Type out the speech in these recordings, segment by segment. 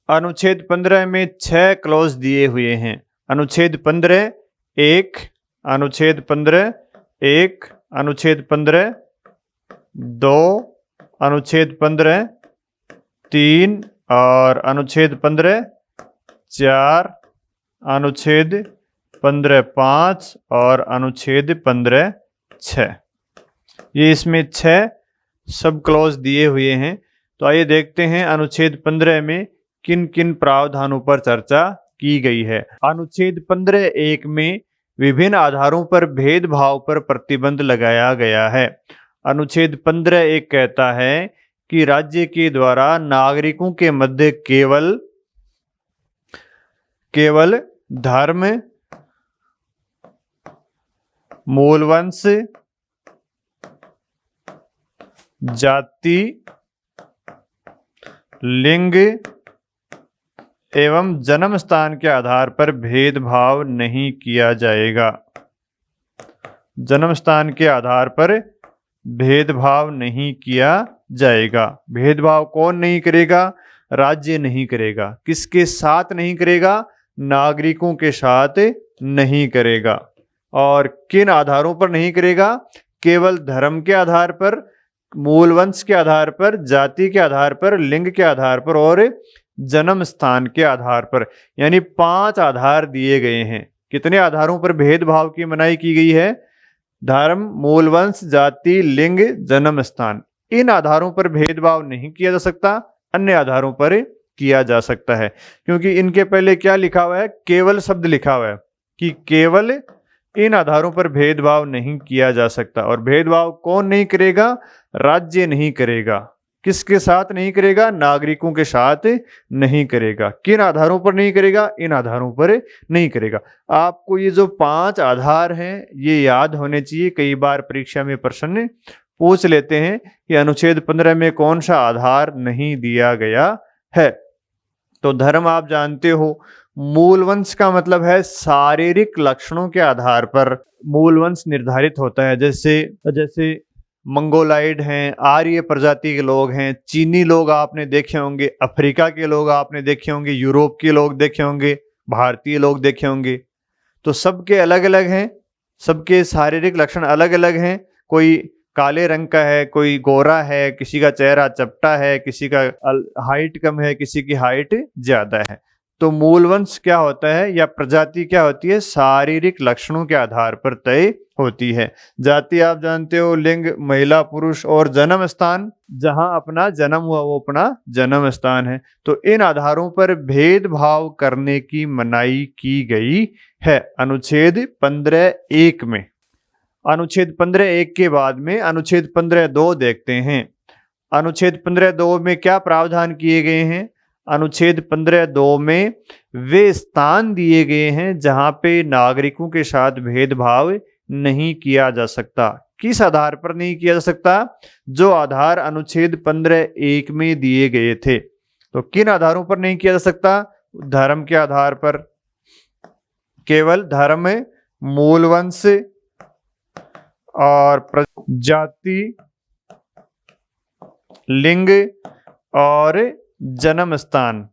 अनुच्छेद 15 में 6 क्लॉज दिए हुए हैं। अनुच्छेद 15 1, अनुच्छेद 15 1, अनुच्छेद 15 2, अनुच्छेद 15 3 और अनुच्छेद 15 4, अनुच्छेद 15 5 और अनुच्छेद 15 6। ये इसमें 6 सब क्लॉज दिए हुए हैं। तो आइए देखते हैं अनुच्छेद 15 में किन किन प्रावधानों पर चर्चा की गई है। अनुच्छेद 15(1) में विभिन्न आधारों पर भेदभाव पर प्रतिबंध लगाया गया है। अनुच्छेद 15(1) कहता है कि राज्य के द्वारा नागरिकों के मध्य केवल धर्म, मूलवंश, जाति, लिंग एवं जन्म स्थान के आधार पर भेदभाव नहीं किया जाएगा। जन्म स्थान के आधार पर भेदभाव नहीं किया जाएगा। भेदभाव कौन नहीं करेगा? राज्य नहीं करेगा। किसके साथ नहीं करेगा? नागरिकों के साथ नहीं करेगा। और किन आधारों पर नहीं करेगा? केवल धर्म के आधार पर, मूलवंश के आधार पर, जाति के आधार पर, लिंग के आधार पर और जन्म स्थान के आधार पर। यानी 5 आधार दिए गए हैं। कितने आधारों पर भेदभाव की मनाही की गई है? धर्म, मूलवंश, जाति, लिंग, जन्म स्थान। इन आधारों पर भेदभाव नहीं किया जा सकता, अन्य आधारों पर किया जा सकता है। क्योंकि इनके पहले क्या लिखा हुआ है? केवल शब्द लिखा हुआ है कि केवल इन आधारों पर भेदभाव नहीं किया जा सकता। और भेदभाव कौन नहीं करेगा? राज्य नहीं करेगा। किसके साथ नहीं करेगा? नागरिकों के साथ नहीं करेगा। किन आधारों पर नहीं करेगा? इन आधारों पर नहीं करेगा। आपको ये जो 5 आधार हैं ये याद होने चाहिए। कई बार परीक्षा में प्रश्न पूछ लेते हैं कि अनुच्छेद 15 में कौन सा आधार नहीं दिया गया है। तो धर्म आप जानते हो। मूलवंश का मतलब है शारीरिक लक्षणों के आधार पर मूलवंश निर्धारित होता है। जैसे मंगोलाइड हैं, आर्य प्रजाति के लोग हैं, चीनी लोग आपने देखे होंगे, अफ्रीका के लोग आपने देखे होंगे, यूरोप के लोग देखे होंगे, भारतीय लोग देखे होंगे। तो सबके अलग अलग हैं, सबके शारीरिक लक्षण अलग अलग हैं। कोई काले रंग का है, कोई गोरा है, किसी का चेहरा चपटा है, किसी का हाइट कम है, किसी की हाइट ज्यादा है। तो मूलवंश क्या होता है या प्रजाति क्या होती है? शारीरिक लक्षणों के आधार पर तय होती है। जाति आप जानते हो, लिंग, महिला, पुरुष और जन्म स्थान, जहां अपना जन्म हुआ वो अपना जन्म स्थान है। तो इन आधारों पर भेदभाव करने की मनाही की गई है अनुच्छेद 15(1) में। अनुच्छेद 15(1) के बाद में अनुच्छेद 15(2) देखते हैं। अनुच्छेद 15(2) में क्या प्रावधान किए गए हैं? अनुच्छेद 15(2) में वे स्थान दिए गए हैं जहां पे नागरिकों के साथ भेदभाव नहीं किया जा सकता। किस आधार पर नहीं किया जा सकता? जो आधार अनुच्छेद 15(1) में दिए गए थे। तो किन आधारों पर नहीं किया जा सकता? धर्म के आधार पर, केवल धर्म, मूलवंश और जाति, लिंग और जन्म स्थान।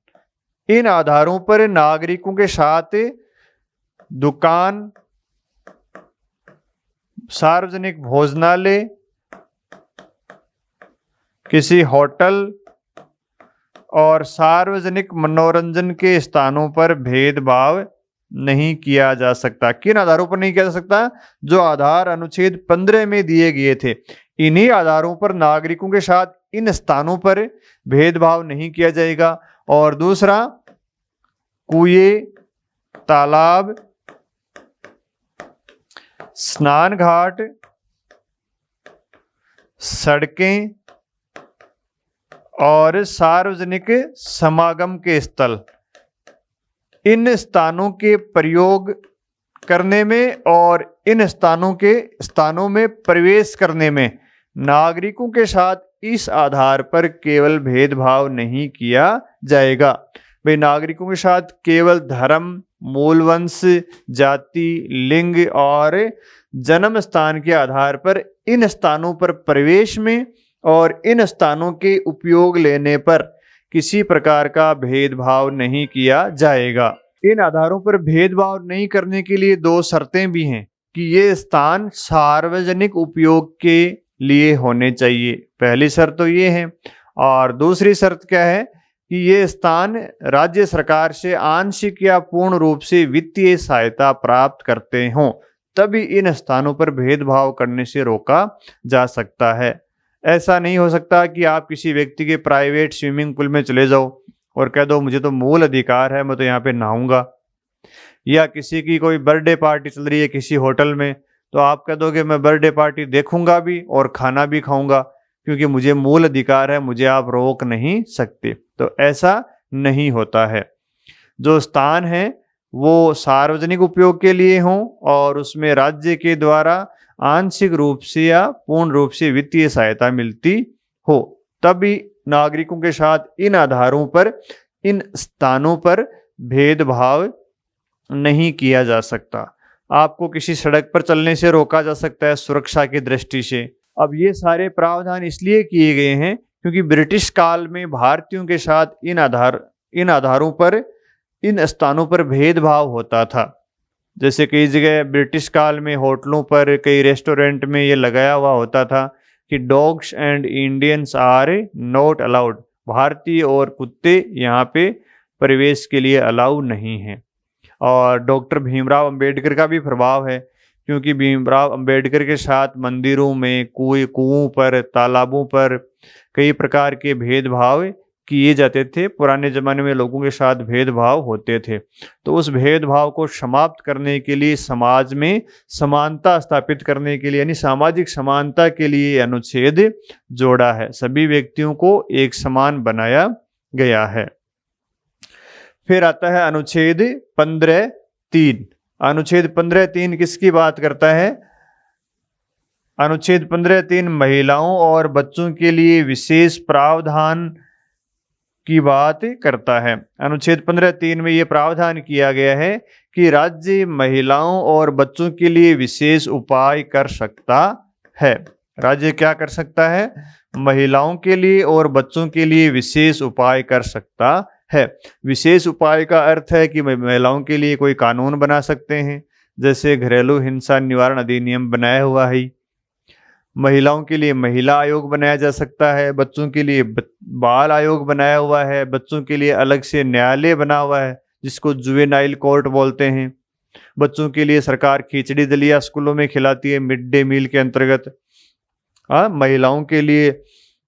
इन आधारों पर नागरिकों के साथ दुकान, सार्वजनिक भोजनालय, किसी होटल और सार्वजनिक मनोरंजन के स्थानों पर भेदभाव नहीं किया जा सकता। किन आधारों पर नहीं किया जा सकता? जो आधार अनुच्छेद 15 में दिए गए थे। इन्हीं आधारों पर नागरिकों के साथ इन स्थानों पर भेदभाव नहीं किया जाएगा। और दूसरा, कुएं, तालाब, स्नान घाट, सड़कें और सार्वजनिक समागम के स्थल, इन स्थानों के प्रयोग करने में और इन स्थानों में प्रवेश करने में नागरिकों के साथ इस आधार पर केवल भेदभाव नहीं किया जाएगा। भाई, नागरिकों के साथ केवल धर्म, मूलवंश, जाति, लिंग और जन्म स्थान के आधार पर इन स्थानों पर प्रवेश में और इन स्थानों के उपयोग लेने पर किसी प्रकार का भेदभाव नहीं किया जाएगा। इन आधारों पर भेदभाव नहीं करने के लिए दो शर्तें भी हैं कि ये स्थान सार्वजनिक उपयोग के लिए होने चाहिए। पहली शर्त तो ये है, और दूसरी शर्त क्या है कि ये स्थान राज्य सरकार से आंशिक या पूर्ण रूप से वित्तीय सहायता प्राप्त करते हों, तभी इन स्थानों पर भेदभाव करने से रोका जा सकता है। ऐसा नहीं हो सकता कि आप किसी व्यक्ति के प्राइवेट स्विमिंग पूल में चले जाओ और कह दो मुझे तो मूल अधिकार है, मैं तो यहाँ पे नहाऊंगा। या किसी की कोई बर्थडे पार्टी चल रही है किसी होटल में, तो आप कह दोगे मैं बर्थडे पार्टी देखूंगा भी और खाना भी खाऊंगा क्योंकि मुझे मूल अधिकार है, मुझे आप रोक नहीं सकते। तो ऐसा नहीं होता है। जो स्थान है वो सार्वजनिक उपयोग के लिए हों और उसमें राज्य के द्वारा आंशिक रूप से या पूर्ण रूप से वित्तीय सहायता मिलती हो, तभी नागरिकों के साथ इन आधारों पर, इन स्थानों पर भेदभाव नहीं किया जा सकता। आपको किसी सड़क पर चलने से रोका जा सकता है सुरक्षा की दृष्टि से। अब ये सारे प्रावधान इसलिए किए गए हैं क्योंकि ब्रिटिश काल में भारतीयों के साथ इन आधारों पर, इन स्थानों पर भेदभाव होता था। जैसे कई जगह ब्रिटिश काल में होटलों पर, कई रेस्टोरेंट में ये लगाया हुआ होता था कि dogs and Indians are not allowed, भारतीय और कुत्ते यहाँ पे प्रवेश के लिए अलाउ नहीं हैं। और डॉक्टर भीमराव अंबेडकर का भी प्रभाव है क्योंकि भीमराव अंबेडकर के साथ मंदिरों में, कुओं पर, तालाबों पर कई प्रकार के भेदभाव किए जाते थे। पुराने जमाने में लोगों के साथ भेदभाव होते थे, तो उस भेदभाव को समाप्त करने के लिए, समाज में समानता स्थापित करने के लिए, यानी सामाजिक समानता के लिए अनुच्छेद जोड़ा है। सभी व्यक्तियों को एक समान बनाया गया है। फिर आता है अनुच्छेद 15(3). अनुच्छेद 15(3) किसकी बात करता है? अनुच्छेद 15(3) महिलाओं और बच्चों के लिए विशेष प्रावधान की बात करता है। अनुच्छेद 15(3) में यह प्रावधान किया गया है कि राज्य महिलाओं और बच्चों के लिए विशेष उपाय कर सकता है। राज्य क्या कर सकता है? महिलाओं के लिए और बच्चों के लिए विशेष उपाय कर सकता है। विशेष उपाय का अर्थ है कि महिलाओं के लिए कोई कानून बना सकते हैं, जैसे घरेलू हिंसा निवारण अधिनियम बनाया हुआ है। महिलाओं के लिए महिला आयोग बनाया जा सकता है, बच्चों के लिए बाल आयोग बनाया हुआ है, बच्चों के लिए अलग से न्यायालय बना हुआ है जिसको जुवेनाइल कोर्ट बोलते हैं। बच्चों के लिए सरकार खिचड़ी दलिया स्कूलों में खिलाती है मिड डे मील के अंतर्गत। महिलाओं के लिए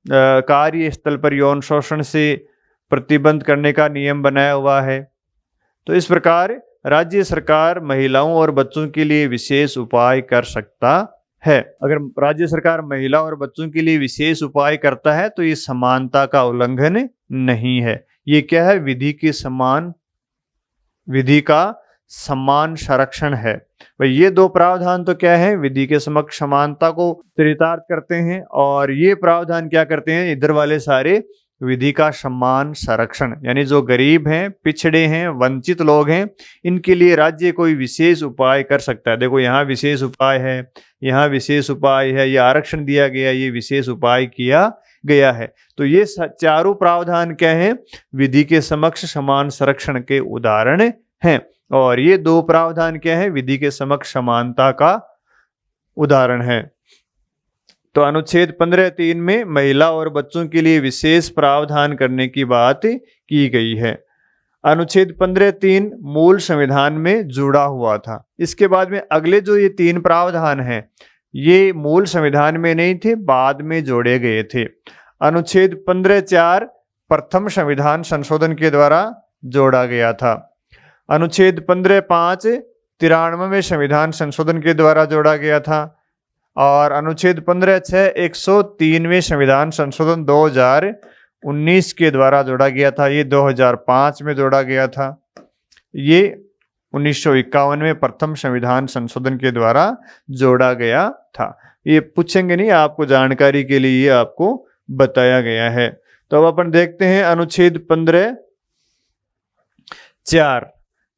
कार्यस्थल पर यौन शोषण से प्रतिबंध करने का नियम बनाया हुआ है। तो इस प्रकार राज्य सरकार महिलाओं और बच्चों के लिए विशेष उपाय कर सकता है। अगर राज्य सरकार महिला और बच्चों के लिए विशेष उपाय करता है तो ये समानता का उल्लंघन नहीं है। ये क्या है? विधि का समान संरक्षण है। भाई ये दो प्रावधान तो क्या है? विधि के समक्ष समानता को चरितार्थ करते हैं, और ये प्रावधान क्या करते हैं? इधर वाले सारे विधि का समान संरक्षण, यानी जो गरीब हैं, पिछड़े हैं, वंचित लोग हैं, इनके लिए राज्य कोई विशेष उपाय कर सकता है। देखो यहाँ विशेष उपाय है, यहाँ विशेष उपाय है, ये आरक्षण दिया गया, ये विशेष उपाय किया गया है। तो ये चारों प्रावधान क्या है? विधि के समक्ष समान संरक्षण के उदाहरण हैं। और ये दो प्रावधान क्या है? विधि के समक्ष समानता का उदाहरण है। तो अनुच्छेद 15(3) में महिला और बच्चों के लिए विशेष प्रावधान करने की बात की गई है। अनुच्छेद 15(3) मूल संविधान में जुड़ा हुआ था। इसके बाद में अगले जो ये 3 प्रावधान हैं, ये मूल संविधान में नहीं थे, बाद में जोड़े गए थे। अनुच्छेद 15(4) प्रथम संविधान संशोधन के द्वारा जोड़ा गया था। अनुच्छेद 15(5) 93वें संविधान संशोधन के द्वारा जोड़ा गया था। और अनुच्छेद 15(6) 103वें संविधान संशोधन 2019 के द्वारा जोड़ा गया था। ये 2005 में जोड़ा गया था। ये 1951 में प्रथम संविधान संशोधन के द्वारा जोड़ा गया था। ये पूछेंगे नहीं, आपको जानकारी के लिए ये आपको बताया गया है। तो अब अपन देखते हैं अनुच्छेद 15(4).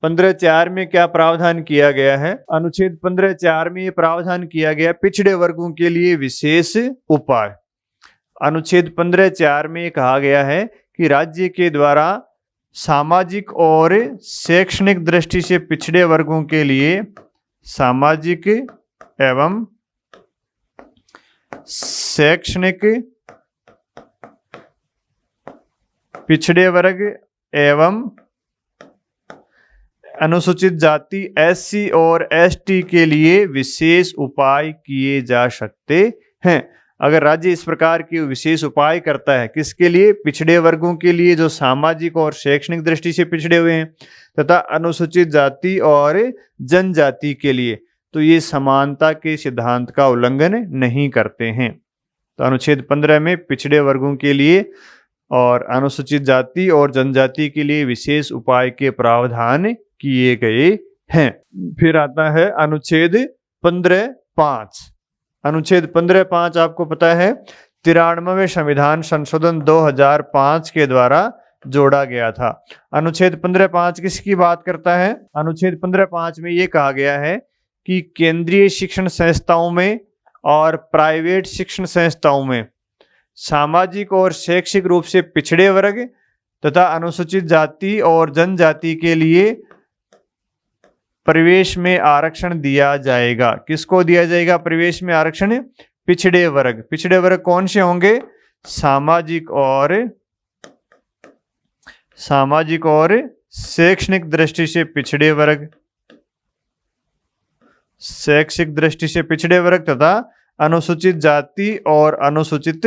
15(4) में क्या प्रावधान किया गया है? अनुच्छेद 15(4) में ये प्रावधान किया गया पिछड़े वर्गों के लिए विशेष उपाय। अनुच्छेद 15(4) में कहा गया है कि राज्य के द्वारा सामाजिक और शैक्षणिक दृष्टि से पिछड़े वर्गों के लिए सामाजिक एवं शैक्षणिक पिछड़े वर्ग एवं अनुसूचित जाति एससी और एसटी के लिए विशेष उपाय किए जा सकते हैं। अगर राज्य इस प्रकार के विशेष उपाय करता है, किसके लिए? पिछड़े वर्गों के लिए जो सामाजिक और शैक्षणिक दृष्टि से पिछड़े हुए हैं, तथा अनुसूचित जाति और जनजाति के लिए, तो ये समानता के सिद्धांत का उल्लंघन नहीं करते हैं। तो अनुच्छेद 15 में पिछड़े वर्गों के लिए और अनुसूचित जाति और जनजाति के लिए विशेष उपाय के प्रावधान किए गए हैं। फिर आता है अनुच्छेद 15(5). अनुच्छेद 15(5) आपको पता है 93वें संविधान संशोधन 2005 के द्वारा जोड़ा गया था। अनुच्छेद 15(5) किसकी बात करता है? अनुच्छेद 15(5) में ये कहा गया है कि केंद्रीय शिक्षण संस्थाओं में और प्राइवेट शिक्षण संस्थाओं में सामाजिक और शैक्षिक रूप से पिछड़े वर्ग तथा अनुसूचित जाति और जनजाति के लिए प्रवेश में आरक्षण दिया जाएगा। किसको दिया जाएगा प्रवेश में आरक्षण? पिछड़े वर्ग। पिछड़े वर्ग कौन से होंगे? सामाजिक और शैक्षणिक दृष्टि से पिछड़े वर्ग, शैक्षिक दृष्टि से पिछड़े वर्ग तथा अनुसूचित जाति और अनुसूचित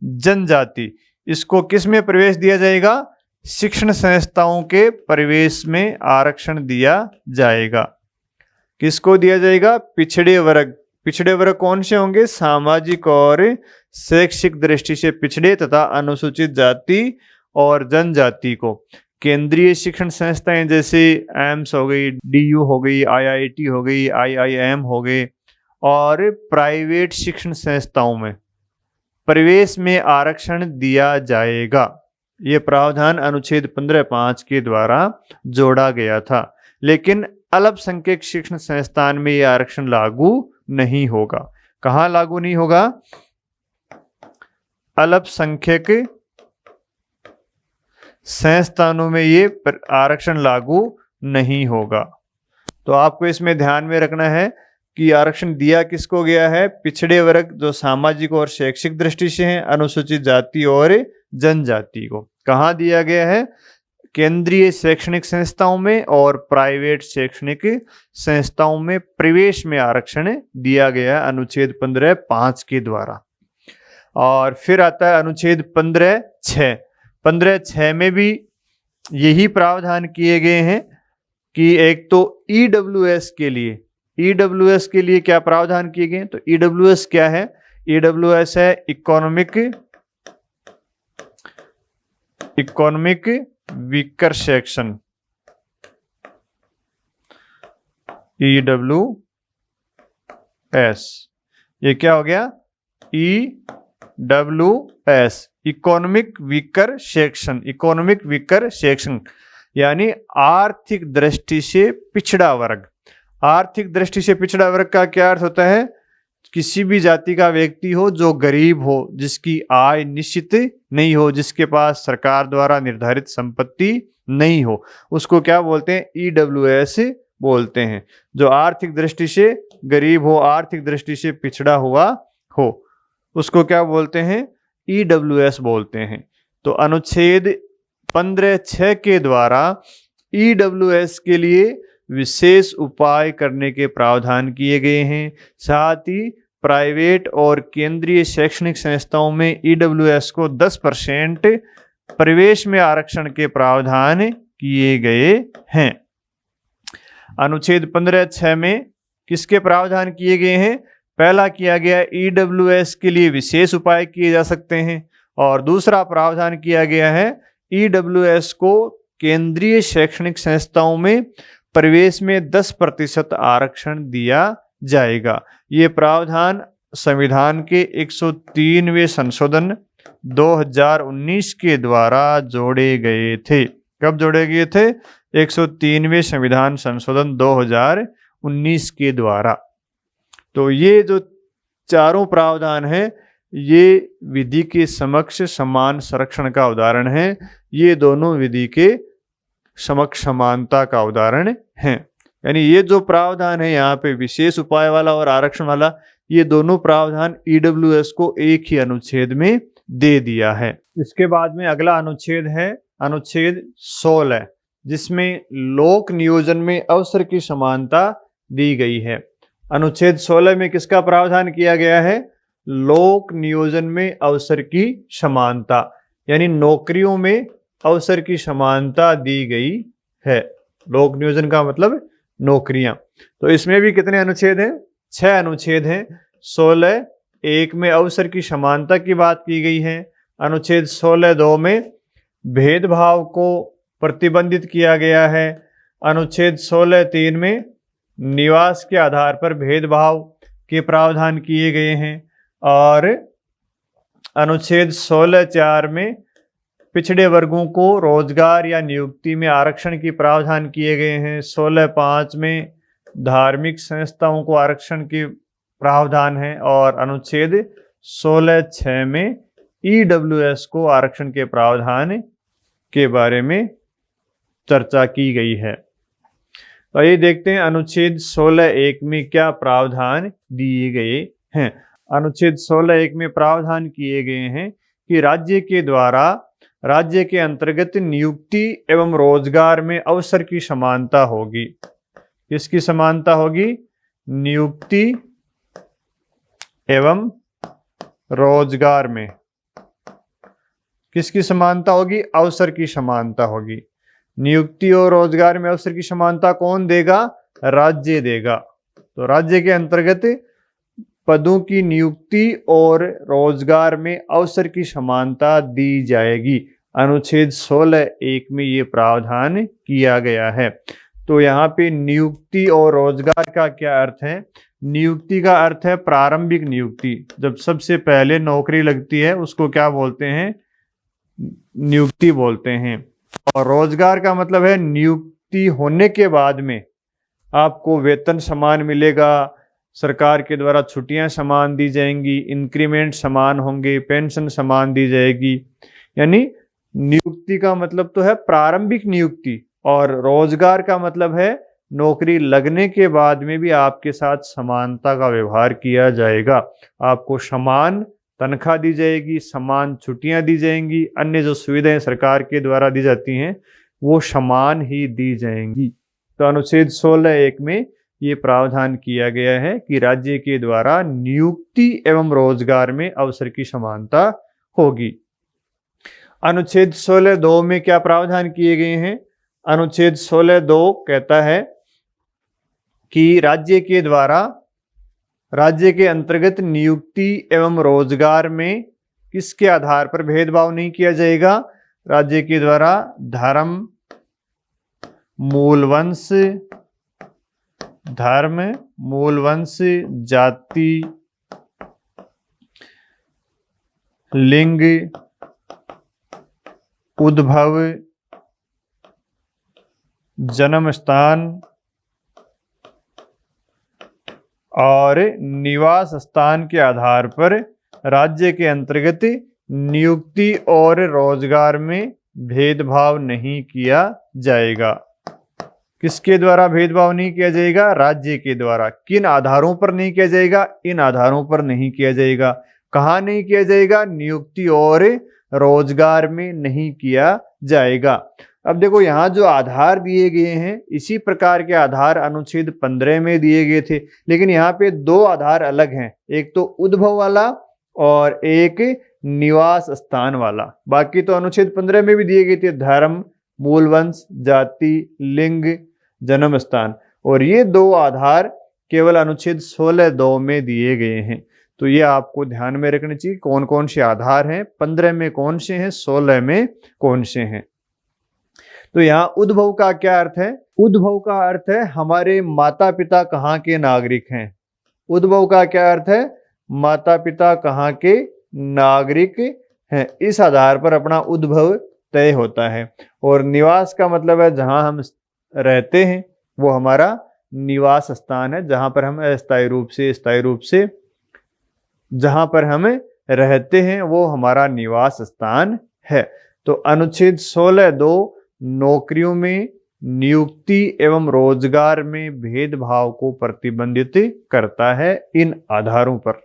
जनजाति। इसको किस में प्रवेश दिया जाएगा? शिक्षण संस्थाओं के प्रवेश में आरक्षण दिया जाएगा। किसको दिया जाएगा? पिछड़े वर्ग। पिछड़े वर्ग कौन से होंगे? सामाजिक और शैक्षिक दृष्टि से पिछड़े तथा अनुसूचित जाति और जनजाति को केंद्रीय शिक्षण संस्थाएं जैसे एम्स हो गई, डीयू हो गई, आईआईटी हो गई, आईआईएम हो गए, और प्राइवेट शिक्षण संस्थाओं में प्रवेश में आरक्षण दिया जाएगा। ये प्रावधान अनुच्छेद 15(5) के द्वारा जोड़ा गया था। लेकिन अल्पसंख्यक शिक्षण संस्थान में यह आरक्षण लागू नहीं होगा। कहाँ लागू नहीं होगा? अल्पसंख्यक संस्थानों में ये आरक्षण लागू नहीं होगा। तो आपको इसमें ध्यान में रखना है कि आरक्षण दिया किसको गया है? पिछड़े वर्ग जो सामाजिक और शैक्षिक दृष्टि से हैं, अनुसूचित जाति और जनजाति को। कहाँ दिया गया है? केंद्रीय शैक्षणिक संस्थाओं में और प्राइवेट शैक्षणिक संस्थाओं में प्रवेश में आरक्षण दिया गया अनुच्छेद 15(5) के द्वारा। और फिर आता है अनुच्छेद 15(6). 15(6) में भी यही प्रावधान किए गए हैं कि एक तो ईडब्ल्यूएस के लिए क्या प्रावधान किए गए? तो ईडब्ल्यूएस क्या है? ईडब्ल्यूएस है इकोनॉमिक वीकर सेक्शन। ईडब्ल्यूएस ये क्या हो गया? ईडब्ल्यूएस इकोनॉमिक वीकर सेक्शन यानी आर्थिक दृष्टि से पिछड़ा वर्ग। आर्थिक दृष्टि से पिछड़ा वर्ग का क्या अर्थ होता है? किसी भी जाति का व्यक्ति हो जो गरीब हो, जिसकी आय निश्चित नहीं हो, जिसके पास सरकार द्वारा निर्धारित संपत्ति नहीं हो, उसको क्या बोलते हैं? ईडब्ल्यूएस बोलते हैं। जो आर्थिक दृष्टि से गरीब हो, आर्थिक दृष्टि से पिछड़ा हुआ हो, उसको क्या बोलते हैं? ईडब्ल्यूएस बोलते हैं। तो अनुच्छेद 15(6) के द्वारा ईडब्ल्यूएस के लिए विशेष उपाय करने के प्रावधान किए गए हैं। साथ ही प्राइवेट और केंद्रीय शैक्षणिक संस्थाओं में ईडब्ल्यूएस को 10% प्रवेश में आरक्षण के प्रावधान किए गए हैं। अनुच्छेद 15(6) में किसके प्रावधान किए गए हैं? पहला किया गया ईडब्ल्यूएस के लिए विशेष उपाय किए जा सकते हैं, और दूसरा प्रावधान किया गया है ईडब्ल्यूएस को केंद्रीय शैक्षणिक संस्थाओं में प्रवेश में 10% आरक्षण दिया जाएगा। ये प्रावधान संविधान के 103वें संशोधन 2019 के द्वारा जोड़े गए थे। कब जोड़े गए थे? 103वें संविधान संशोधन 2019 के द्वारा। तो ये जो चारों प्रावधान हैं ये विधि के समक्ष समान संरक्षण का उदाहरण है। ये दोनों विधि के समक्ष समानता का उदाहरण है। यानी ये जो प्रावधान है यहाँ पे विशेष उपाय वाला और आरक्षण वाला, ये दोनों प्रावधान ईडब्ल्यूएस को एक ही अनुच्छेद में दे दिया है। इसके बाद में अगला अनुच्छेद है अनुच्छेद 16, जिसमें लोक नियोजन में अवसर की समानता दी गई है। अनुच्छेद 16 में किसका प्रावधान किया गया है? लोक नियोजन में अवसर की समानता, यानी नौकरियों में अवसर की समानता दी गई है। लोक नियोजन का मतलब नौकरियां। तो इसमें भी कितने अनुच्छेद हैं? 6 अनुच्छेद हैं। 16(1) में अवसर की समानता की बात की गई है। अनुच्छेद 16(2) में भेदभाव को प्रतिबंधित किया गया है। अनुच्छेद 16(3) में निवास के आधार पर भेदभाव के प्रावधान किए गए हैं। और अनुच्छेद 16(4) में पिछड़े वर्गों को रोजगार या नियुक्ति में आरक्षण की प्रावधान किए गए हैं। 16(5) में धार्मिक संस्थाओं को आरक्षण के प्रावधान है। और अनुच्छेद 16(6) में ईडब्ल्यूएस को आरक्षण के प्रावधान के बारे में चर्चा की गई है। तो ये देखते हैं अनुच्छेद 16(1) में क्या प्रावधान दिए गए हैं। अनुच्छेद 16(1) में प्रावधान किए गए हैं कि राज्य के द्वारा राज्य के अंतर्गत नियुक्ति एवं रोजगार में अवसर की समानता होगी। किसकी समानता होगी? नियुक्ति एवं रोजगार में किसकी समानता होगी? अवसर की समानता होगी। नियुक्ति और रोजगार में अवसर की समानता कौन देगा? राज्य देगा। तो राज्य के अंतर्गत पदों की नियुक्ति और रोजगार में अवसर की समानता दी जाएगी। अनुच्छेद 16(1) में ये प्रावधान किया गया है। तो यहाँ पे नियुक्ति और रोजगार का क्या अर्थ है? नियुक्ति का अर्थ है प्रारंभिक नियुक्ति, जब सबसे पहले नौकरी लगती है उसको क्या बोलते हैं? नियुक्ति बोलते हैं। और रोजगार का मतलब है नियुक्ति होने के बाद में आपको वेतन समान मिलेगा, सरकार के द्वारा छुट्टियां समान दी जाएंगी, इंक्रीमेंट समान होंगे, पेंशन समान दी जाएगी। यानी नियुक्ति का मतलब तो है प्रारंभिक नियुक्ति, और रोजगार का मतलब है नौकरी लगने के बाद में भी आपके साथ समानता का व्यवहार किया जाएगा। आपको समान तनख्वाह दी जाएगी, समान छुट्टियां दी जाएंगी, अन्य जो सुविधाएं सरकार के द्वारा दी जाती हैं वो समान ही दी जाएंगी। तो अनुच्छेद 16(1) में ये प्रावधान किया गया है कि राज्य के द्वारा नियुक्ति एवं रोजगार में अवसर की समानता होगी। अनुच्छेद 16(2) में क्या प्रावधान किए गए हैं? अनुच्छेद 16(2) कहता है कि राज्य के द्वारा राज्य के अंतर्गत नियुक्ति एवं रोजगार में किसके आधार पर भेदभाव नहीं किया जाएगा? राज्य के द्वारा धर्म, मूल वंश, जाति, लिंग, उद्भव, जन्म स्थान और निवास स्थान के आधार पर राज्य के अंतर्गत नियुक्ति और रोजगार में भेदभाव नहीं किया जाएगा। किसके द्वारा भेदभाव नहीं किया जाएगा? राज्य के द्वारा। किन आधारों पर नहीं किया जाएगा? इन आधारों पर नहीं किया जाएगा। कहाँ नहीं किया जाएगा? नियुक्ति और रोजगार में नहीं किया जाएगा। अब देखो यहाँ जो आधार दिए गए हैं इसी प्रकार के आधार अनुच्छेद 15 में दिए गए थे, लेकिन यहाँ पे 2 आधार अलग हैं, एक तो उद्भव वाला और एक निवास स्थान वाला। बाकी तो अनुच्छेद 15 में भी दिए गए थे धर्म, मूल वंश, जाति, लिंग, जन्म स्थान, और ये 2 आधार केवल अनुच्छेद 16(2) में दिए गए हैं। तो ये आपको ध्यान में रखना चाहिए कौन कौन से आधार हैं, 15 में कौन से हैं, 16 में कौन से हैं। तो यहाँ उद्भव का क्या अर्थ है? उद्भव का अर्थ है हमारे माता पिता कहाँ के नागरिक हैं। उद्भव का क्या अर्थ है? माता पिता कहाँ के नागरिक हैं, इस आधार पर अपना उद्भव तय होता है। और निवास का मतलब है जहाँ हम रहते हैं वो हमारा निवास स्थान है, जहाँ पर हम अस्थायी रूप से, स्थायी रूप से जहाँ पर हम रहते हैं वो हमारा निवास स्थान है। तो अनुच्छेद 16(2) नौकरियों में नियुक्ति एवं रोजगार में भेदभाव को प्रतिबंधित करता है इन आधारों पर।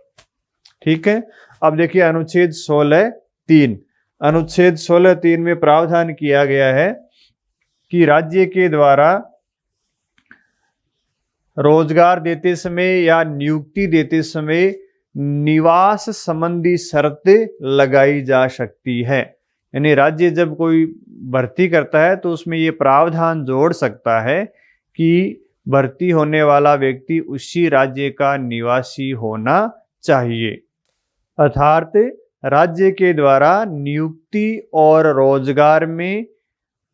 ठीक है। अब देखिए अनुच्छेद 16(3). अनुच्छेद 16(3) में प्रावधान किया गया है कि राज्य के द्वारा रोजगार देते समय या नियुक्ति देते समय निवास संबंधी शर्त लगाई जा सकती है। यानी राज्य जब कोई भर्ती करता है तो उसमें ये प्रावधान जोड़ सकता है कि भर्ती होने वाला व्यक्ति उसी राज्य का निवासी होना चाहिए। अर्थात राज्य के द्वारा नियुक्ति और रोजगार में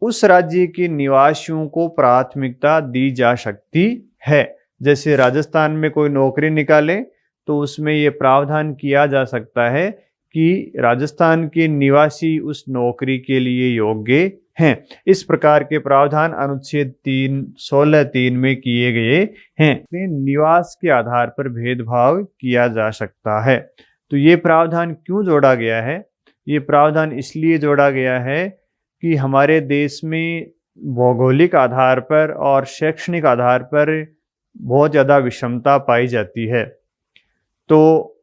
उस राज्य के निवासियों को प्राथमिकता दी जा सकती है। जैसे राजस्थान में कोई नौकरी निकाले तो उसमें ये प्रावधान किया जा सकता है कि राजस्थान के निवासी उस नौकरी के लिए योग्य हैं। इस प्रकार के प्रावधान अनुच्छेद 16(3) में किए गए हैं। निवास के आधार पर भेदभाव किया जा सकता है। तो ये प्रावधान क्यों जोड़ा गया है? ये प्रावधान इसलिए जोड़ा गया है कि हमारे देश में भौगोलिक आधार पर और शैक्षणिक आधार पर बहुत ज़्यादा विषमता पाई जाती है। तो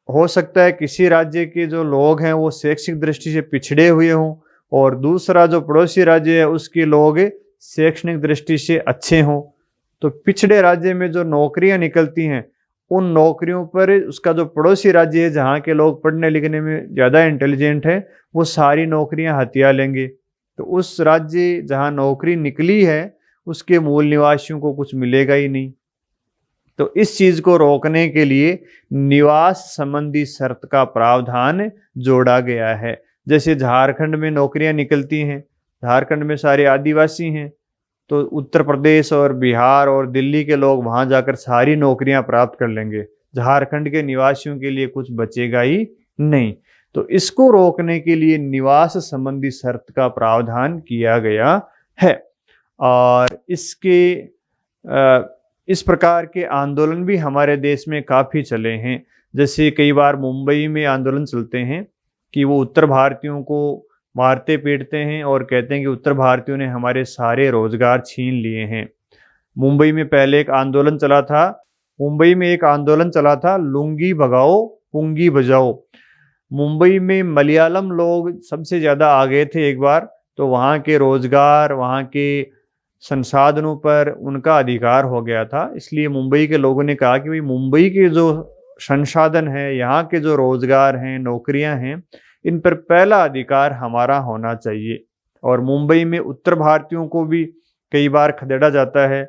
हो सकता है किसी राज्य के जो लोग हैं वो शैक्षिक दृष्टि से पिछड़े हुए हों और दूसरा जो पड़ोसी राज्य है उसके लोग शैक्षणिक दृष्टि से अच्छे हों। तो पिछड़े राज्य में जो नौकरियां निकलती हैं उन नौकरियों पर उसका जो पड़ोसी राज्य है जहाँ के लोग पढ़ने लिखने में ज़्यादा इंटेलिजेंट है वो सारी नौकरियां हथिया लेंगे। तो उस राज्य जहाँ नौकरी निकली है उसके मूल निवासियों को कुछ मिलेगा ही नहीं। तो इस चीज को रोकने के लिए निवास संबंधी शर्त का प्रावधान जोड़ा गया है। जैसे झारखंड में नौकरियां निकलती हैं, झारखंड में सारे आदिवासी हैं, तो उत्तर प्रदेश और बिहार और दिल्ली के लोग वहां जाकर सारी नौकरियां प्राप्त कर लेंगे। झारखंड के निवासियों के लिए कुछ बचेगा ही नहीं। तो इसको रोकने के लिए निवास संबंधी शर्त का प्रावधान किया गया है। और इस प्रकार के आंदोलन भी हमारे देश में काफ़ी चले हैं। जैसे कई बार मुंबई में आंदोलन चलते हैं कि वो उत्तर भारतीयों को मारते पीटते हैं और कहते हैं कि उत्तर भारतीयों ने हमारे सारे रोजगार छीन लिए हैं। मुंबई में पहले एक आंदोलन चला था, लुंगी भगाओ पुंगी बजाओ। मुंबई में मलयालम लोग सबसे ज़्यादा आ गए थे एक बार, तो वहाँ के रोजगार, वहाँ के संसाधनों पर उनका अधिकार हो गया था। इसलिए मुंबई के लोगों ने कहा कि भाई मुंबई के जो संसाधन है, यहाँ के जो रोजगार हैं, नौकरियां हैं, इन पर पहला अधिकार हमारा होना चाहिए। और मुंबई में उत्तर भारतीयों को भी कई बार खदेड़ा जाता है।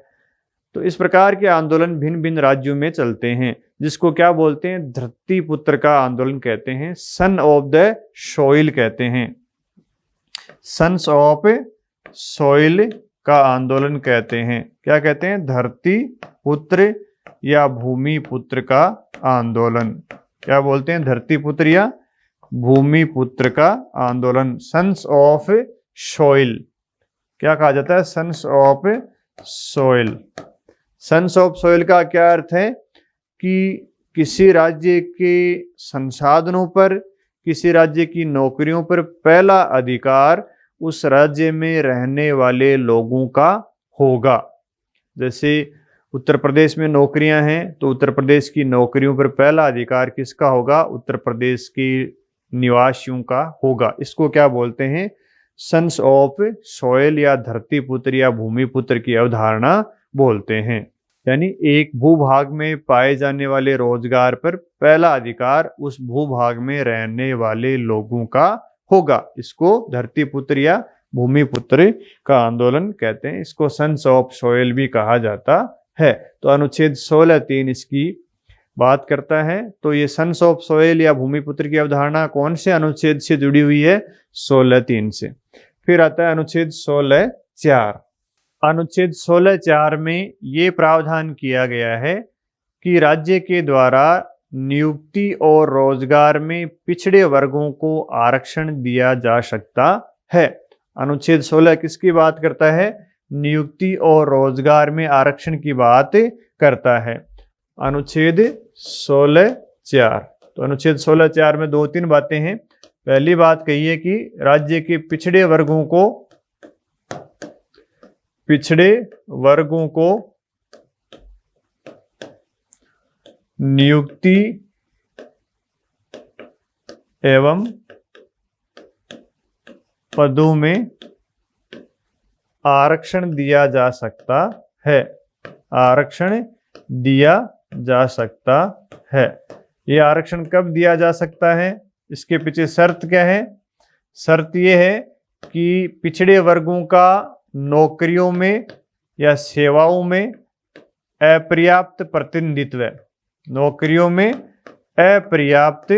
तो इस प्रकार के आंदोलन भिन्न भिन्न राज्यों में चलते हैं, जिसको क्या बोलते हैं? धरती पुत्र का आंदोलन कहते हैं, सन ऑफ द सॉइल कहते हैं, सन्स ऑफ सॉइल का आंदोलन कहते हैं। क्या कहते हैं? धरती पुत्र या भूमि पुत्र का आंदोलन। क्या बोलते हैं? धरती पुत्र या भूमि पुत्र का आंदोलन, सन्स ऑफ सॉइल। क्या कहा जाता है? Sons of soil. Sons of soil का क्या अर्थ है? कि किसी राज्य के संसाधनों पर, किसी राज्य की नौकरियों पर पहला अधिकार उस राज्य में रहने वाले लोगों का होगा। जैसे उत्तर प्रदेश में नौकरियां हैं तो उत्तर प्रदेश की नौकरियों पर पहला अधिकार किसका होगा? उत्तर प्रदेश के निवासियों का होगा। इसको क्या बोलते हैं? सन्स ऑफ सॉइल या धरती पुत्र या भूमि पुत्र की अवधारणा बोलते हैं। यानी एक भूभाग में पाए जाने वाले रोजगार पर पहला अधिकार उस भूभाग में रहने वाले लोगों का होगा। इसको धरती पुत्र या भूमि पुत्र का आंदोलन कहते हैं। इसको सन्स ऑफ सॉइल भी कहा जाता है। तो अनुच्छेद 16(3) इसकी बात करता है। तो ये सन्स ऑफ सॉइल या भूमि पुत्र की अवधारणा कौन से अनुच्छेद से जुड़ी हुई है? 16(3) से। फिर आता है अनुच्छेद 16(4). अनुच्छेद 16(4) में ये प्रावधान किया गया है कि राज्य के द्वारा नियुक्ति और रोजगार में पिछड़े वर्गों को आरक्षण दिया जा सकता है। अनुच्छेद 16 किसकी बात करता है? नियुक्ति और रोजगार में आरक्षण की बात करता है। अनुच्छेद 16(4). तो अनुच्छेद 16(4) में 2-3 बातें हैं। पहली बात कही है कि राज्य के पिछड़े वर्गों को नियुक्ति एवं पदों में आरक्षण दिया जा सकता है। आरक्षण दिया जा सकता है। ये आरक्षण कब दिया जा सकता है? इसके पीछे शर्त क्या है? शर्त ये है कि पिछड़े वर्गों का नौकरियों में या सेवाओं में अपर्याप्त प्रतिनिधित्व, नौकरियों में अपर्याप्त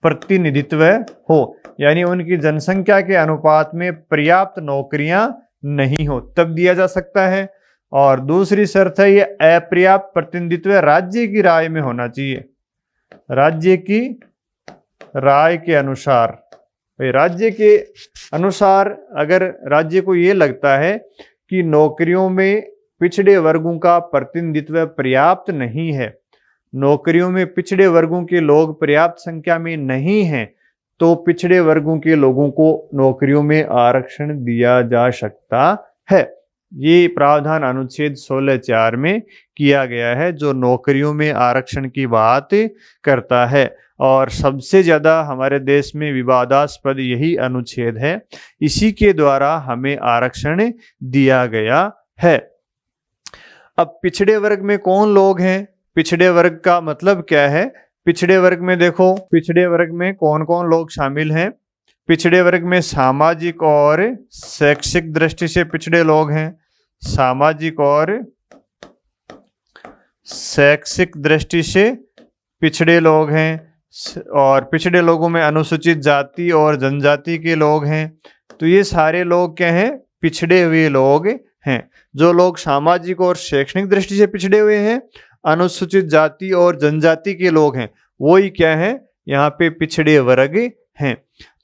प्रतिनिधित्व हो, यानी उनकी जनसंख्या के अनुपात में पर्याप्त नौकरियां नहीं हो, तब दिया जा सकता है। और दूसरी शर्त है, ये अपर्याप्त प्रतिनिधित्व राज्य की राय में होना चाहिए। राज्य की राय के अनुसार, भाई राज्य के अनुसार अगर राज्य को ये लगता है कि नौकरियों में पिछड़े वर्गों का प्रतिनिधित्व पर्याप्त नहीं है, नौकरियों में पिछड़े वर्गों के लोग पर्याप्त संख्या में नहीं हैं, तो पिछड़े वर्गों के लोगों को नौकरियों में आरक्षण दिया जा सकता है। ये प्रावधान अनुच्छेद 16(4) में किया गया है, जो नौकरियों में आरक्षण की बात करता है। और सबसे ज्यादा हमारे देश में विवादास्पद यही अनुच्छेद है, इसी के द्वारा हमें आरक्षण दिया गया है। अब पिछड़े वर्ग में कौन लोग हैं? पिछड़े वर्ग का मतलब क्या है? पिछड़े वर्ग में देखो, पिछड़े वर्ग में कौन कौन लोग शामिल हैं। पिछड़े वर्ग में सामाजिक और शैक्षिक दृष्टि से पिछड़े लोग हैं, सामाजिक और शैक्षिक दृष्टि से पिछड़े लोग हैं, और पिछड़े लोगों में अनुसूचित जाति और जनजाति के लोग हैं। तो ये सारे लोग क्या हैं? पिछड़े हुए लोग हैं। जो लोग सामाजिक और शैक्षणिक दृष्टि से पिछड़े हुए हैं, अनुसूचित जाति और जनजाति के लोग हैं, वो ही क्या है? यहाँ पे पिछड़े वर्ग हैं।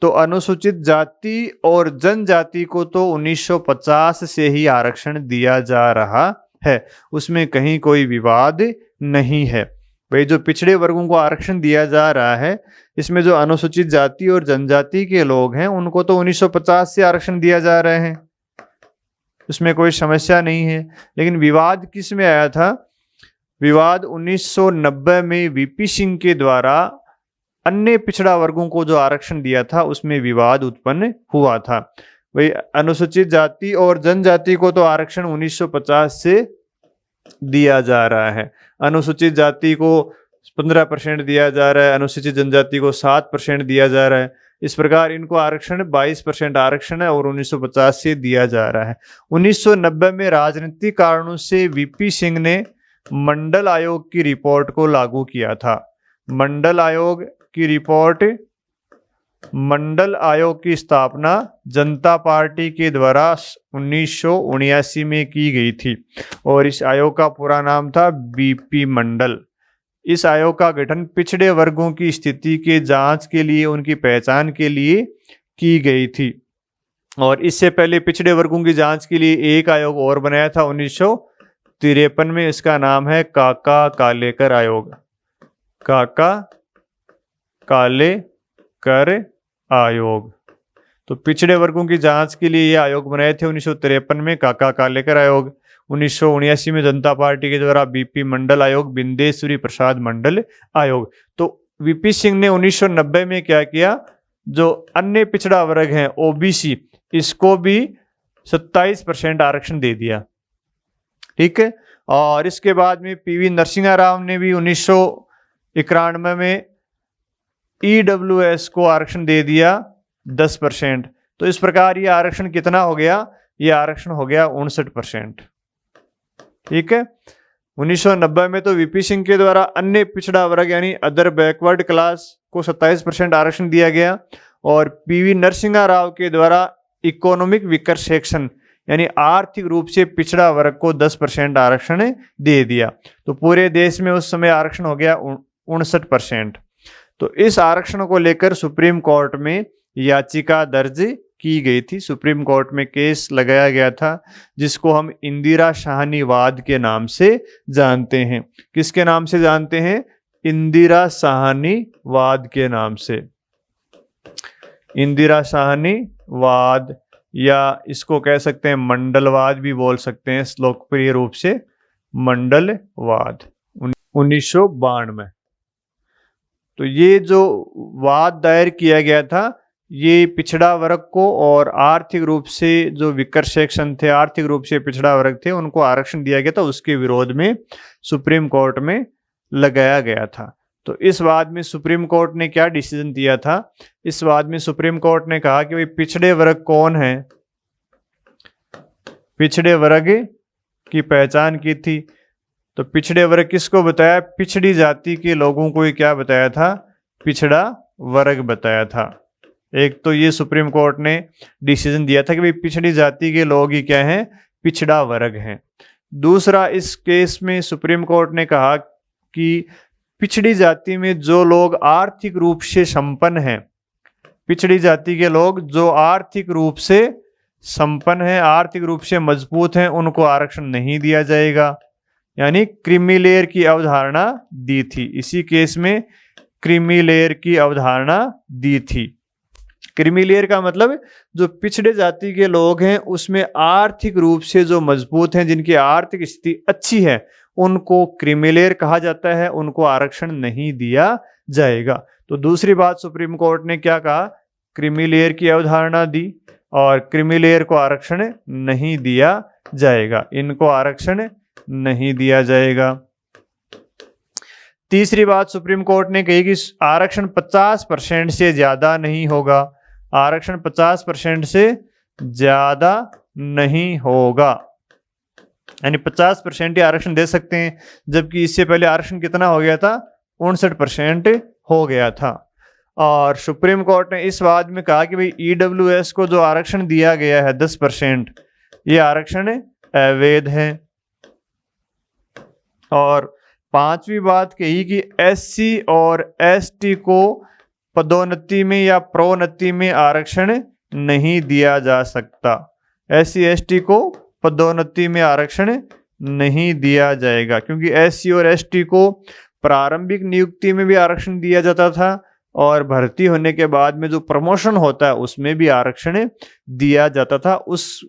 तो अनुसूचित जाति और जनजाति को तो 1950 से ही आरक्षण दिया जा रहा है, उसमें कहीं कोई विवाद नहीं है। भाई जो पिछड़े वर्गों को आरक्षण दिया जा रहा है, इसमें जो अनुसूचित जाति और जनजाति के लोग हैं उनको तो 1950 से आरक्षण दिया जा रहे हैं, उसमें कोई समस्या नहीं है। लेकिन विवाद किस में आया था? विवाद 1990 में वीपी सिंह के द्वारा अन्य पिछड़ा वर्गों को जो आरक्षण दिया था, उसमें विवाद उत्पन्न हुआ था। वही अनुसूचित जाति और जनजाति को तो आरक्षण 1950 से दिया जा रहा है। अनुसूचित जाति को 15% दिया जा रहा है, अनुसूचित जनजाति को 7% दिया जा रहा है। इस प्रकार इनको आरक्षण 22% आरक्षण है और 1950 से दिया जा रहा है। 1990 में राजनीतिक कारणों से वीपी सिंह ने मंडल आयोग की रिपोर्ट को लागू किया था। मंडल आयोग की रिपोर्ट, मंडल आयोग की स्थापना जनता पार्टी के द्वारा 1979 में की गई थी और इस आयोग का पूरा नाम था बीपी मंडल। इस आयोग का गठन पिछड़े वर्गों की स्थिति के जांच के लिए, उनकी पहचान के लिए की गई थी। और इससे पहले पिछड़े वर्गों की जांच के लिए एक आयोग और बनाया था 1953 में, इसका नाम है काका कालेकर आयोग। काका कालेकर आयोग। तो पिछड़े वर्गों की जांच के लिए ये आयोग बनाए थे 1953 में, काका कालेकर आयोग। 1979 में जनता पार्टी के द्वारा बीपी मंडल आयोग, बिंदेश्वरी प्रसाद मंडल आयोग। तो वीपी सिंह ने 1990 में क्या किया? जो अन्य पिछड़ा वर्ग है ओबीसी, इसको भी 27% आरक्षण दे दिया। ठीक है। और इसके बाद में पीवी नरसिंहा राव ने भी 1991 में ईडब्ल्यूएस को आरक्षण दे दिया 10%। तो इस प्रकार ये आरक्षण कितना हो गया? ये आरक्षण हो गया 59%। ठीक है। 1990 में तो वीपी सिंह के द्वारा अन्य पिछड़ा वर्ग यानी अदर बैकवर्ड क्लास को 27% आरक्षण दिया गया और पीवी नरसिंहा राव के द्वारा इकोनॉमिक वीकर सेक्शन यानी आर्थिक रूप से पिछड़ा वर्ग को 10% आरक्षण दे दिया। तो पूरे देश में उस समय आरक्षण हो गया 59%। तो इस आरक्षण को लेकर सुप्रीम कोर्ट में याचिका दर्ज की गई थी, सुप्रीम कोर्ट में केस लगाया गया था, जिसको हम इंदिरा शाहनी वाद के नाम से जानते हैं। किसके नाम से जानते हैं? इंदिरा साहनी वाद के नाम से। इंदिरा साहनी वाद, या इसको कह सकते हैं मंडलवाद भी बोल सकते हैं लोकप्रिय रूप से, मंडलवाद 1992। तो ये जो वाद दायर किया गया था, ये पिछड़ा वर्ग को और आर्थिक रूप से जो विकर सेक्शन थे, आर्थिक रूप से पिछड़ा वर्ग थे, उनको आरक्षण दिया गया था, उसके विरोध में सुप्रीम कोर्ट में लगाया गया था। तो इस वाद में सुप्रीम कोर्ट ने क्या डिसीजन दिया था? इस वाद में सुप्रीम कोर्ट ने कहा कि भाई पिछड़े वर्ग कौन है, पिछड़े वर्ग की पहचान की थी। तो पिछड़े वर्ग किसको बताया? पिछड़ी जाति के लोगों को ही क्या बताया था? पिछड़ा वर्ग बताया था। एक तो ये सुप्रीम कोर्ट ने डिसीजन दिया था कि भाई पिछड़ी जाति के लोग ही क्या हैं? पिछड़ा वर्ग हैं। दूसरा, इस केस में सुप्रीम कोर्ट ने कहा कि पिछड़ी जाति में जो लोग आर्थिक रूप से संपन्न हैं, पिछड़ी जाति के लोग जो आर्थिक रूप से संपन्न हैं, आर्थिक रूप से मजबूत हैं, उनको आरक्षण नहीं दिया जाएगा। यानी क्रीमी लेयर की अवधारणा दी थी। इसी केस में क्रीमी लेयर की अवधारणा दी थी। क्रीमी लेयर का मतलब जो पिछड़े जाति के लोग हैं उसमें आर्थिक रूप से जो मजबूत हैं, जिनकी आर्थिक स्थिति अच्छी है, उनको क्रीमी लेयर कहा जाता है, उनको आरक्षण नहीं दिया जाएगा। तो दूसरी बात सुप्रीम कोर्ट ने क्या कहा? क्रीमी लेयर की अवधारणा दी और क्रीमी लेयर को आरक्षण नहीं दिया जाएगा, इनको आरक्षण नहीं दिया जाएगा। तीसरी बात सुप्रीम कोर्ट ने कही कि आरक्षण 50% से ज्यादा नहीं होगा, आरक्षण 50% से ज्यादा नहीं होगा, यानी 50% ही आरक्षण दे सकते हैं, जबकि इससे पहले आरक्षण कितना हो गया था? 59% हो गया था। और सुप्रीम कोर्ट ने इस वाद में कहा कि भाई ईडब्ल्यूएस को जो आरक्षण दिया गया है 10%, ये आरक्षण अवैध है। और पांचवी बात कही कि एससी और एसटी को पदोन्नति में या प्रोन्नति में आरक्षण नहीं दिया जा सकता। एससी एसटी को पदोन्नति में आरक्षण नहीं दिया जाएगा, क्योंकि एससी और एसटी को प्रारंभिक नियुक्ति में भी आरक्षण दिया जाता था और भर्ती होने के बाद में जो प्रमोशन होता है उसमें भी आरक्षण दिया जाता था। उस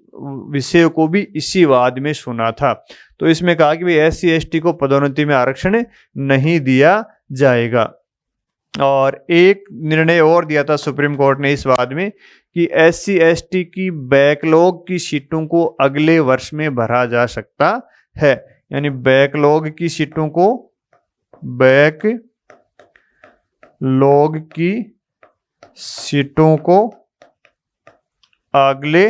विषय को भी इसी वाद में सुना था। तो इसमें कहा कि भाई एससी एसटी को पदोन्नति में आरक्षण नहीं दिया जाएगा। और एक निर्णय और दिया था सुप्रीम कोर्ट ने इस वाद में कि एससी एसटी की बैकलॉग की सीटों को अगले वर्ष में भरा जा सकता है। यानी बैकलॉग की सीटों को, बैकलॉग की सीटों को अगले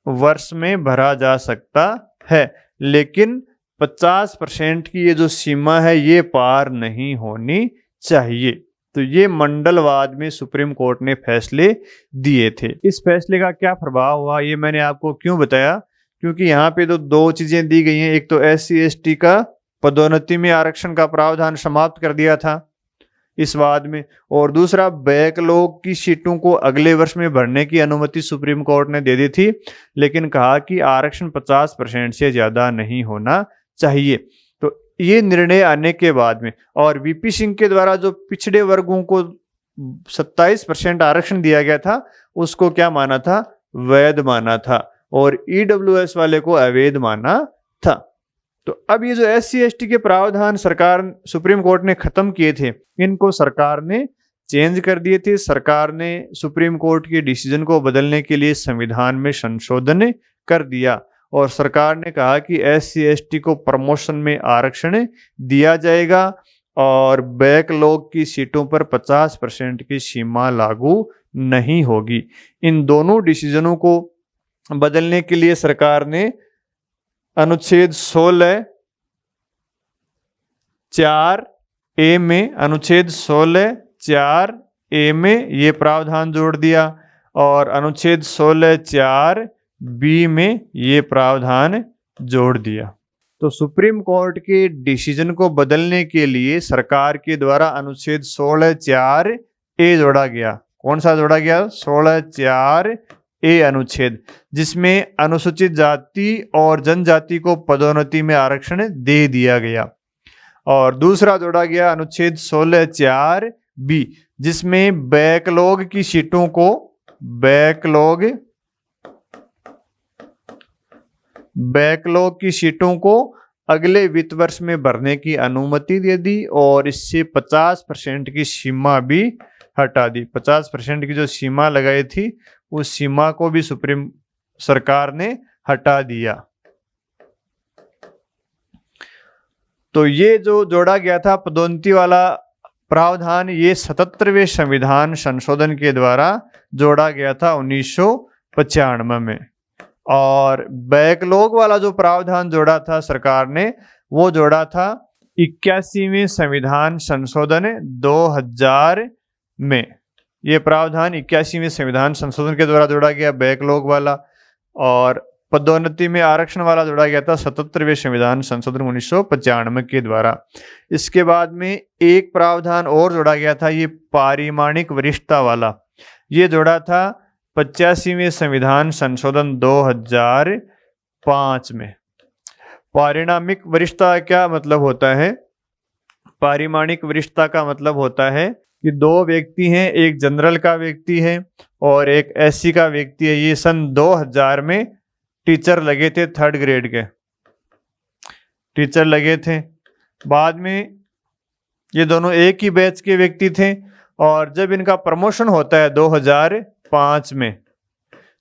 वर्ष में भरा जा सकता है, लेकिन 50% की ये जो सीमा है ये पार नहीं होनी चाहिए। तो ये मंडलवाद में सुप्रीम कोर्ट ने फैसले दिए थे। इस फैसले का क्या प्रभाव हुआ ये मैंने आपको क्यों बताया? क्योंकि यहाँ पे तो दो चीजें दी गई हैं। एक तो एससी एसटी का पदोन्नति में आरक्षण का प्रावधान समाप्त कर दिया था इस वाद में, और दूसरा बैकलॉग की सीटों को अगले वर्ष में भरने की अनुमति सुप्रीम कोर्ट ने दे दी थी, लेकिन कहा कि आरक्षण 50% से ज्यादा नहीं होना चाहिए। तो ये निर्णय आने के बाद में, और वीपी सिंह के द्वारा जो पिछड़े वर्गों को 27% आरक्षण दिया गया था उसको क्या माना था? वैध माना था, और ईडब्ल्यूएस वाले को अवैध माना था। तो अब ये जो एससी एसटी के प्रावधान सरकार सुप्रीम कोर्ट ने खत्म किए थे, इनको सरकार ने चेंज कर दिए थे। सरकार ने सुप्रीम कोर्ट के डिसीजन को बदलने के लिए संविधान में संशोधन कर दिया और सरकार ने कहा कि एससी एसटी को प्रमोशन में आरक्षण दिया जाएगा और बैकलॉग की सीटों पर 50% की सीमा लागू नहीं होगी। इन दोनों डिसीजनों को बदलने के लिए सरकार ने अनुच्छेद 16(4)(a) में, अनुच्छेद 16(4)(a) में ये प्रावधान जोड़ दिया और अनुच्छेद 16(4)(b) में ये प्रावधान जोड़ दिया। तो सुप्रीम कोर्ट के डिसीजन को बदलने के लिए सरकार के द्वारा अनुच्छेद 16(4)(a) जोड़ा गया। कौन सा जोड़ा गया? 16(4)(a) अनुच्छेद, जिसमें अनुसूचित जाति और जनजाति को पदोन्नति में आरक्षण दे दिया गया। और दूसरा जोड़ा गया अनुच्छेद 16(4)B, जिसमें बैकलॉग की सीटों को अगले वित्त वर्ष में भरने की अनुमति दे दी और इससे 50% की सीमा भी हटा दी। 50% की जो सीमा लगाई थी उस सीमा को भी सुप्रीम सरकार ने हटा दिया। तो ये जो जोड़ा गया था पदोन्नति वाला प्रावधान, ये 77वें संविधान संशोधन के द्वारा जोड़ा गया था 1995 में। और बैकलॉग वाला जो प्रावधान जोड़ा था सरकार ने, वो जोड़ा था 81वें संविधान संशोधन 2000 में। ये प्रावधान 81वें संविधान संशोधन के द्वारा जोड़ा गया बैकलॉग वाला, और पदोन्नति में आरक्षण वाला जोड़ा गया था 77वें संविधान संशोधन 1995 के द्वारा। इसके बाद में एक प्रावधान और जोड़ा गया था, ये पारिमाणिक वरिष्ठता वाला। ये जोड़ा था 85वें संविधान संशोधन 2005 में। पारिणामिक वरिष्ठता क्या मतलब होता है? पारिमाणिक वरिष्ठता का मतलब होता है कि दो व्यक्ति हैं, एक जनरल का व्यक्ति है और एक एससी का व्यक्ति है। ये सन 2000 में टीचर लगे थे, 3rd ग्रेड के टीचर लगे थे। बाद में ये दोनों एक ही बैच के व्यक्ति थे और जब इनका प्रमोशन होता है 2005 में,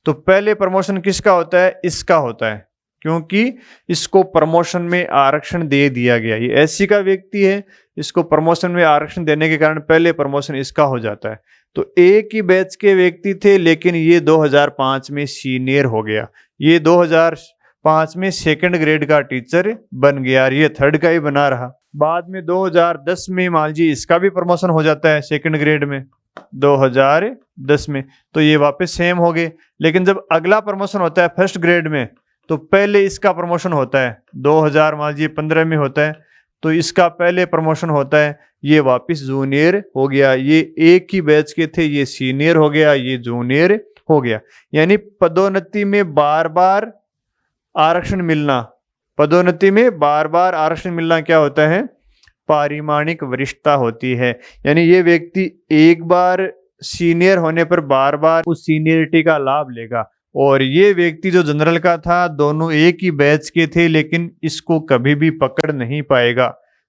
तो पहले प्रमोशन किसका होता है? इसका होता है, क्योंकि इसको प्रमोशन में आरक्षण दे दिया गया। ये एससी का व्यक्ति है, इसको प्रमोशन में आरक्षण देने के कारण पहले प्रमोशन इसका हो जाता है। तो एक ही बैच के व्यक्ति थे, लेकिन ये 2005 में सीनियर हो गया। ये 2005 में 2nd ग्रेड का टीचर बन गया और ये 3rd का ही बना रहा। बाद में 2010 में मान लीजिए इसका भी प्रमोशन हो जाता है 2nd ग्रेड में 2010 में, तो ये वापस सेम हो गए। लेकिन जब अगला प्रमोशन होता है 1st ग्रेड में, तो पहले इसका प्रमोशन होता है 2000 मान लीजिए 15 में होता है, तो इसका पहले प्रमोशन होता है, ये वापस जूनियर हो गया। ये एक ही बैच के थे, ये सीनियर हो गया, ये जूनियर हो गया। यानी पदोन्नति में बार बार आरक्षण मिलना, पदोन्नति में बार बार आरक्षण मिलना क्या होता है? पारिमाणिक वरिष्ठता होती है। यानी ये व्यक्ति एक बार सीनियर होने पर बार बार उस सीनियरिटी का लाभ लेगा, और ये व्यक्ति जो जनरल का था, दोनों एक ही बैच के थे, लेकिन इसको कभी भी पकड़ नहीं पाएगा।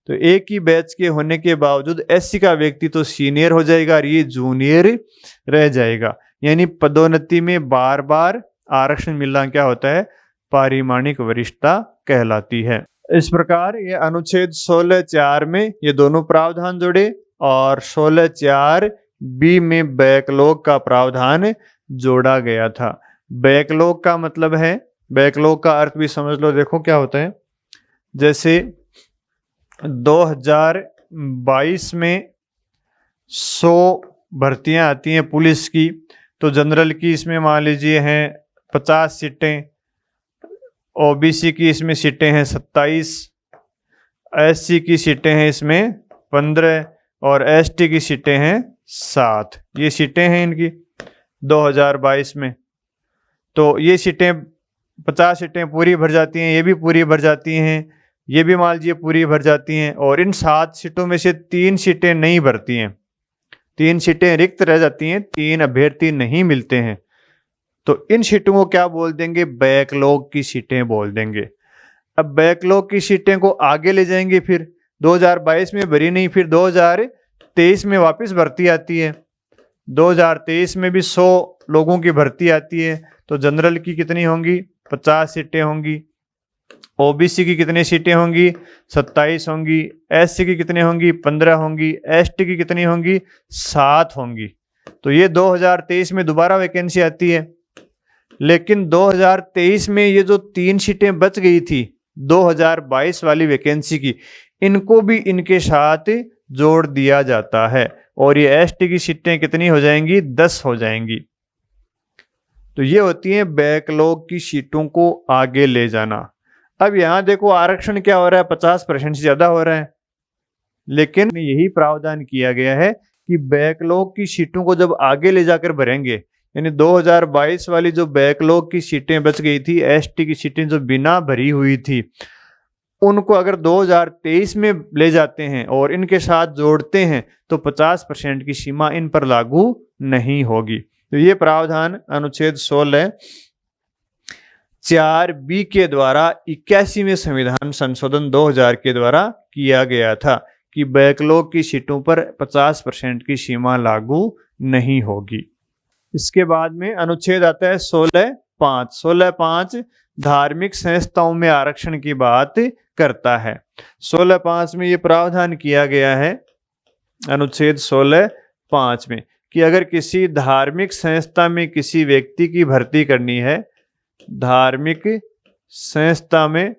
तो एक ही बैच के होने के बावजूद एससी का व्यक्ति तो सीनियर हो जाएगा और ये जूनियर रह जाएगा। यानी पदोन्नति में बार बार आरक्षण मिलना क्या होता है? पारिमाणिक वरिष्ठता कहलाती है। इस प्रकार ये अनुच्छेद 16(4) में ये दोनों प्रावधान जोड़े और 16(4)B में बैकलॉग का प्रावधान जोड़ा गया था। बैकलॉग का मतलब है, बैकलॉग का अर्थ भी समझ लो। देखो क्या होता है, जैसे 2022 में 100 भर्तियां आती हैं पुलिस की, तो जनरल की इसमें मान लीजिए हैं 50 सीटें, ओबीसी की इसमें सीटें हैं 27, एससी की सीटें हैं इसमें 15 और एसटी की सीटें हैं 7। ये सीटें हैं इनकी 2022 में। तो ये सीटें 50 सीटें पूरी भर जाती हैं, ये भी पूरी भर जाती हैं, ये भी मान लीजिए पूरी भर जाती हैं, और इन 7 सीटों में से 3 सीटें नहीं भरती हैं, 3 सीटें रिक्त रह जाती हैं, 3 अभ्यर्थी नहीं मिलते हैं। तो इन सीटों को क्या बोल देंगे? बैकलॉग की सीटें बोल देंगे। अब बैकलॉग की सीटें को आगे ले जाएंगे, फिर 2022 में भरी नहीं, फिर 2023 में वापस भर्ती आती है। 2023 में भी 100 लोगों की भर्ती आती है, तो जनरल की कितनी होंगी? 50 सीटें होंगी। ओबीसी की कितनी सीटें होंगी? 27 होंगी। एससी की कितनी होंगी? 15 होंगी। एसटी की कितनी होंगी? 7 होंगी। तो ये 2023 में दोबारा वैकेंसी आती है। लेकिन 2023 में ये जो 3 सीटें बच गई थी 2022 वाली वैकेंसी की, इनको भी इनके साथ जोड़ दिया जाता है, और ये एसटी की सीटें कितनी हो जाएंगी? 10 हो जाएंगी। तो ये होती है बैकलॉग की सीटों को आगे ले जाना। अब यहां देखो आरक्षण क्या हो रहा है? 50% से ज्यादा हो रहा है, लेकिन यही प्रावधान किया गया है कि बैकलॉग की सीटों को जब आगे ले जाकर भरेंगे, यानी 2022 वाली जो बैकलॉग की सीटें बच गई थी, एसटी की सीटें जो बिना भरी हुई थी, उनको अगर 2023 में ले जाते हैं और इनके साथ जोड़ते हैं तो 50% की सीमा इन पर लागू नहीं होगी। तो ये प्रावधान अनुच्छेद 16(4)(b) के द्वारा 81वें संविधान संशोधन 2000 के द्वारा किया गया था कि बैकलॉग की सीटों पर 50% की सीमा लागू नहीं होगी। इसके बाद में अनुच्छेद आता है 16(5). 16(5) धार्मिक संस्थाओं में आरक्षण की बात करता है। 16(5) में ये प्रावधान किया गया है अनुच्छेद 16(5) में कि अगर किसी धार्मिक संस्था में किसी व्यक्ति की भर्ती करनी है, धार्मिक संस्था में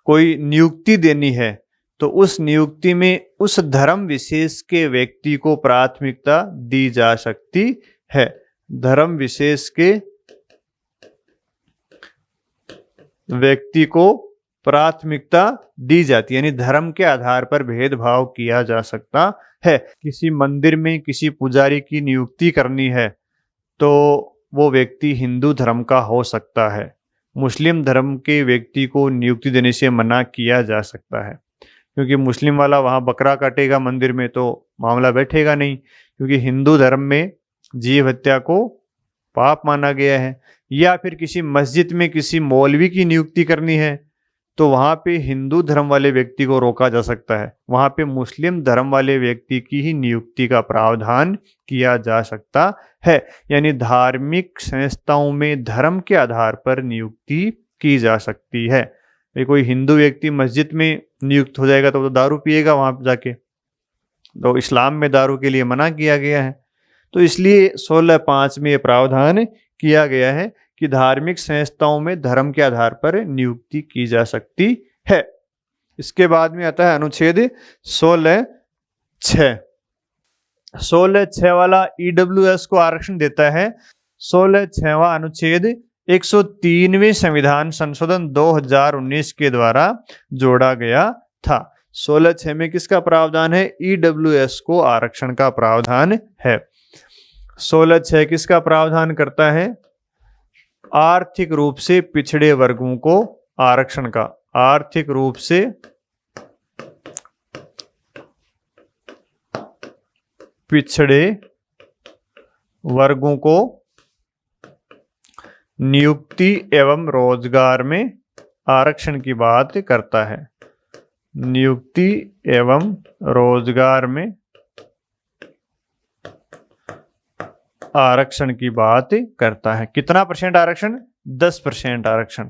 कोई नियुक्ति देनी है, तो उस नियुक्ति में उस धर्म विशेष के व्यक्ति को प्राथमिकता दी जा सकती है। धर्म विशेष के व्यक्ति को प्राथमिकता दी जाती है, यानी धर्म के आधार पर भेदभाव किया जा सकता है। किसी मंदिर में किसी पुजारी की नियुक्ति करनी है तो वो व्यक्ति हिंदू धर्म का हो सकता है, मुस्लिम धर्म के व्यक्ति को नियुक्ति देने से मना किया जा सकता है, क्योंकि मुस्लिम वाला वहाँ बकरा काटेगा मंदिर में तो मामला बैठेगा नहीं, क्योंकि हिंदू धर्म में जीव हत्या को पाप माना गया है। या फिर किसी मस्जिद में किसी मौलवी की नियुक्ति करनी है तो वहाँ पे हिंदू धर्म वाले व्यक्ति को रोका जा सकता है, वहाँ पे मुस्लिम धर्म वाले व्यक्ति की ही नियुक्ति का प्रावधान किया जा सकता है। यानी धार्मिक संस्थाओं में धर्म के आधार पर नियुक्ति की जा सकती है। कोई हिंदू व्यक्ति मस्जिद में नियुक्त हो जाएगा तो वो दारू पिएगा वहाँ पे जाके, तो इस्लाम में दारू के लिए मना किया गया है। तो इसलिए 16(5) में ये प्रावधान किया गया है कि धार्मिक संस्थाओं में धर्म के आधार पर नियुक्ति की जा सकती है। इसके बाद में आता है अनुच्छेद 16(6). 16(6) वाला ईडब्ल्यूएस को आरक्षण देता है। 16(6) अनुच्छेद 103वें संविधान संशोधन 2019 के द्वारा जोड़ा गया था। 16(6) में किसका प्रावधान है? ईडब्ल्यूएस को आरक्षण का प्रावधान है। 16(6) किसका प्रावधान करता है? आर्थिक रूप से पिछड़े वर्गों को आरक्षण का। आर्थिक रूप से पिछड़े वर्गों को नियुक्ति एवं रोजगार में आरक्षण की बात करता है। नियुक्ति एवं रोजगार में आरक्षण की बात करता है। कितना % आरक्षण? 10% आरक्षण।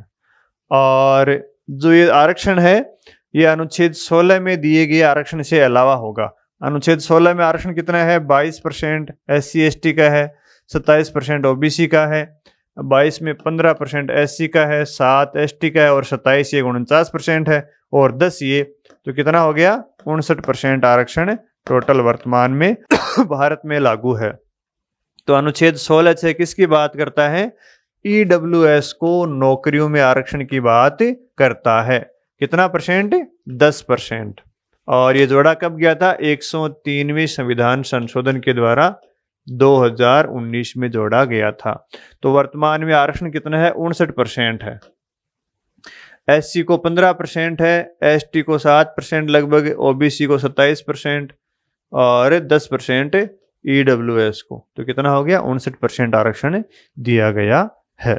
और जो ये आरक्षण है ये अनुच्छेद 16 में दिए गए आरक्षण से अलावा होगा। अनुच्छेद 16 में आरक्षण कितना है? 22% SC ST का है, 27% OBC का है, 22 में 15% SC का है, 7 ST का है और 27 ये 49% है और 10 ये, तो कितना हो गया? 59% आरक्षण टोटल वर्तमान में भारत में लागू है। तो अनुच्छेद 16(6) किसकी बात करता है? ईडब्ल्यूएस को नौकरियों में आरक्षण की बात करता है। कितना %? 10%। और ये जोड़ा कब गया था? 103वें संविधान संशोधन के द्वारा 2019 में जोड़ा गया था। तो वर्तमान में आरक्षण कितना है? 59% है। SC को 15% है, ST को 7% लगभग, OBC को 27% और 10% ईडब्ल्यूएस को। तो कितना हो गया? 59% आरक्षण दिया गया है।